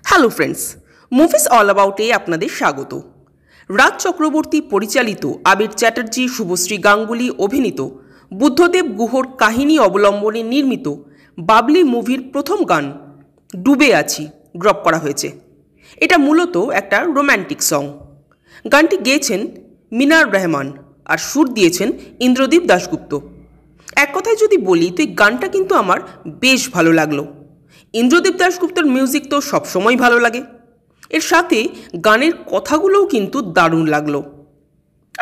Hello friends, movies all অ্যাবাউটে আপনাদের স্বাগত। রাজ চক্রবর্তী পরিচালিত, আবির চ্যাটার্জি, শুভশ্রী গাঙ্গুলি অভিনীত, বুদ্ধদেব গুহর কাহিনী অবলম্বনে নির্মিত বাবলি মুভির প্রথম গান ডুবে আছি ড্রপ করা হয়েছে। এটা মূলত একটা রোম্যান্টিক সং। গানটি গেয়েছেন মিনার রহমান আর সুর দিয়েছেন ইন্দ্রদীপ দাশগুপ্ত। এক কথায় যদি বলি তো এই গানটা কিন্তু আমার বেশ ভালো লাগলো। ইন্দ্রদীপ দাশগুপ্তর মিউজিক তো সবসময় ভালো লাগে, এর সাথে গানের কথাগুলোও কিন্তু দারুণ লাগলো।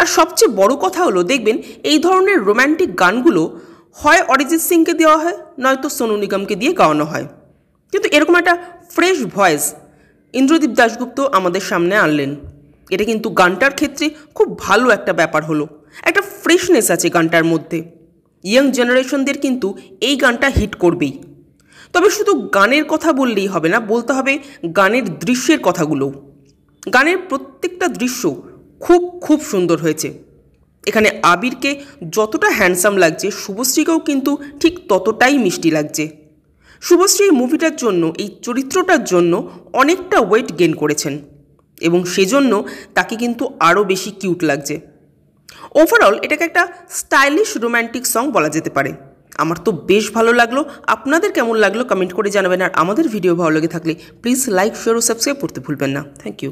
আর সবচেয়ে বড় কথা হলো, দেখবেন এই ধরনের রোম্যান্টিক গানগুলো হয় অরিজিৎ সিংকে দেওয়া হয়, নয়তো সোনু নিগমকে দিয়ে গাওয়ানো হয়, কিন্তু এরকম একটা ফ্রেশ ভয়েস ইন্দ্রদীপ দাশগুপ্ত আমাদের সামনে আনলেন। এটা কিন্তু গানটার ক্ষেত্রে খুব ভালো একটা ব্যাপার হলো। একটা ফ্রেশনেস আছে গানটার মধ্যে। ইয়াং জেনারেশনদের কিন্তু এই গানটা হিট করবেই। তবে শুধু গানের কথা বললেই হবে না, বলতে হবে গানের দৃশ্যের কথাগুলোও। গানের প্রত্যেকটা দৃশ্য খুব খুব সুন্দর হয়েছে। এখানে আবিরকে যতটা হ্যান্ডসাম লাগছে, শুভশ্রীকেও কিন্তু ঠিক ততটাই মিষ্টি লাগছে। শুভশ্রী এই মুভিটার জন্য, এই চরিত্রটার জন্য অনেকটা ওয়েট গেইন করেছেন এবং সেজন্য তাকে কিন্তু আরও বেশি কিউট লাগছে। ওভারঅল এটাকে একটা স্টাইলিশ রোম্যান্টিক সং বলা যেতে পারে। আমার তো বেশ ভালো লাগলো। আপনাদের কেমন লাগলো কমেন্ট করে জানাবেন। আর আমাদের ভিডিও ভালো লেগে থাকলে প্লিজ লাইক, শেয়ার ও সাবস্ক্রাইব করতে ভুলবেন না। Thank you.